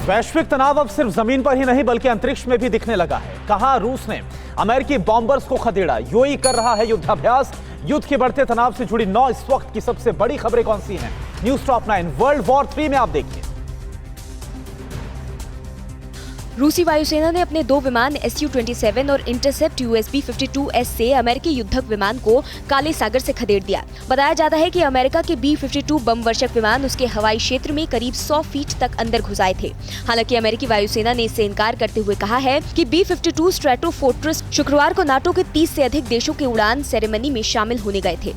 वैश्विक तनाव अब सिर्फ जमीन पर ही नहीं बल्कि अंतरिक्ष में भी दिखने लगा है। कहां रूस ने अमेरिकी बॉम्बर्स को खदेड़ा, यूएई कर रहा है युद्धाभ्यास। युद्ध के बढ़ते तनाव से जुड़ी 9 इस वक्त की सबसे बड़ी खबरें कौन सी हैं? न्यूज टॉप 9 वर्ल्ड वॉर 3 में आप देखिए। रूसी वायुसेना ने अपने 2 विमान Su-27 और इंटरसेप्ट USB-52S से अमेरिकी युद्धक विमान को काले सागर से खदेड़ दिया। बताया जाता है कि अमेरिका के B-52 बम वर्षक विमान उसके हवाई क्षेत्र में करीब 100 फीट तक अंदर घुस आए थे। हालांकि अमेरिकी वायुसेना ने इससे इनकार करते हुए कहा है कि B-52 स्ट्रैटोफोर्ट्रेस शुक्रवार को नाटो के 30 से अधिक देशों के उड़ान सेरेमनी में शामिल होने गए थे।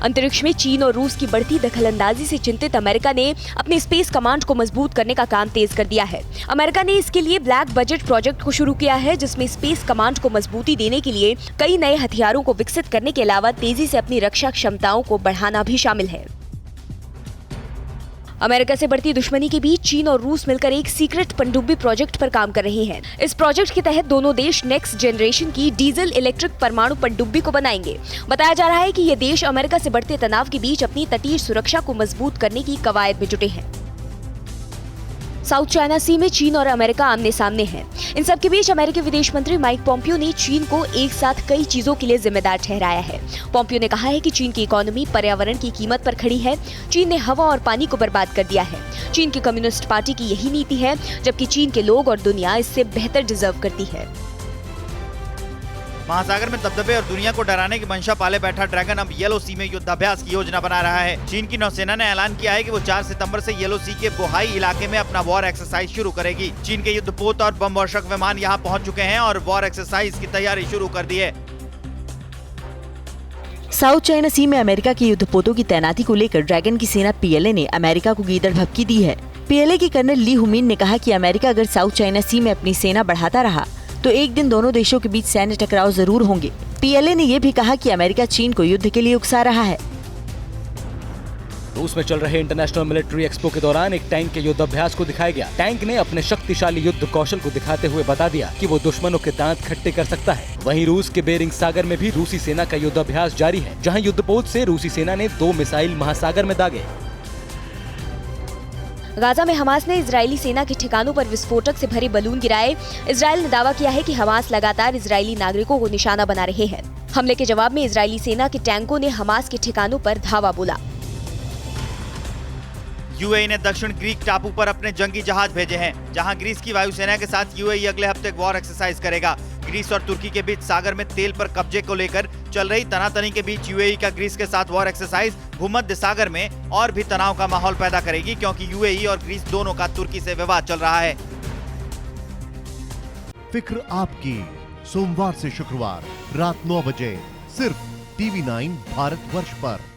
अंतरिक्ष में चीन और रूस की बढ़ती दखलंदाजी से चिंतित अमेरिका ने अपने स्पेस कमांड को मजबूत करने का काम तेज कर दिया है। अमेरिका ने इसके लिए ब्लैक बजट प्रोजेक्ट को शुरू किया है, जिसमें स्पेस कमांड को मजबूती देने के लिए कई नए हथियारों को विकसित करने के अलावा तेजी से अपनी रक्षा क्षमताओं को बढ़ाना भी शामिल है। अमेरिका से बढ़ती दुश्मनी के बीच चीन और रूस मिलकर एक सीक्रेट पनडुब्बी प्रोजेक्ट पर काम कर रहे हैं। इस प्रोजेक्ट के तहत दोनों देश नेक्स्ट जनरेशन की डीजल इलेक्ट्रिक परमाणु पनडुब्बी को बनाएंगे। बताया जा रहा है कि ये देश अमेरिका से बढ़ते तनाव के बीच अपनी तटीय सुरक्षा को मजबूत करने की कवायद में जुटे हैं। साउथ चाइना सी में चीन और अमेरिका आमने सामने हैं। इन सब के बीच अमेरिकी विदेश मंत्री माइक पोम्पियो ने चीन को एक साथ कई चीजों के लिए जिम्मेदार ठहराया है। पोम्पियो ने कहा है कि चीन की इकोनॉमी पर्यावरण की कीमत पर खड़ी है। चीन ने हवा और पानी को बर्बाद कर दिया है। चीन की कम्युनिस्ट पार्टी की यही नीति है, जबकि चीन के लोग और दुनिया इससे बेहतर डिजर्व करती है। महासागर में दबदबे और दुनिया को डराने की मंशा पाले बैठा ड्रैगन अब येलो सी में युद्धाभ्यास की योजना बना रहा है। चीन की नौसेना ने ऐलान किया है कि वो 4 सितंबर से येलो सी के बोहाई इलाके में अपना वॉर एक्सरसाइज शुरू करेगी। चीन के युद्धपोत और बम वर्षक विमान यहाँ पहुँच चुके हैं और वॉर एक्सरसाइज की तैयारी शुरू कर दी है। साउथ चाइना सी में अमेरिका के युद्धपोतों की तैनाती को लेकर ड्रैगन की सेना PLA ने अमेरिका को गीदड़ भभकी दी है। PLA के कर्नल ली हुमिन ने कहा कि अमेरिका अगर साउथ चाइना सी में अपनी सेना बढ़ाता रहा तो एक दिन दोनों देशों के बीच सैन्य टकराव जरूर होंगे। PLA ने यह भी कहा कि अमेरिका चीन को युद्ध के लिए उकसा रहा है। रूस में चल रहे इंटरनेशनल मिलिट्री एक्सपो के दौरान एक टैंक के युद्धाभ्यास को दिखाया गया। टैंक ने अपने शक्तिशाली युद्ध कौशल को दिखाते हुए बता दिया कि वो दुश्मनों के दांत खट्टे कर सकता है। वहीं रूस के बेरिंग सागर में भी रूसी सेना का युद्धाभ्यास जारी है, जहां युद्धपोत से रूसी सेना ने 2 मिसाइल महासागर में दागे। गाजा में हमास ने इजरायली सेना के ठिकानों पर विस्फोटक से भरे बलून गिराए। इजरायल ने दावा किया है कि हमास लगातार इजरायली नागरिकों को निशाना बना रहे हैं। हमले के जवाब में इजरायली सेना के टैंकों ने हमास के ठिकानों पर धावा बोला। यूएई ने दक्षिण ग्रीक टापू पर अपने जंगी जहाज भेजे हैं, जहां ग्रीस की वायुसेना के साथ यूएई अगले हफ्ते वॉर एक्सरसाइज करेगा। ग्रीस और तुर्की के बीच सागर में तेल पर कब्जे को लेकर चल रही तनातनी के बीच यूएई का ग्रीस के साथ वॉर एक्सरसाइज भूमध्य सागर में और भी तनाव का माहौल पैदा करेगी, क्योंकि यूएई और ग्रीस दोनों का तुर्की से विवाद चल रहा है। फिक्र आपकी, सोमवार से शुक्रवार रात 9 बजे सिर्फ TV9 भारतवर्ष पर।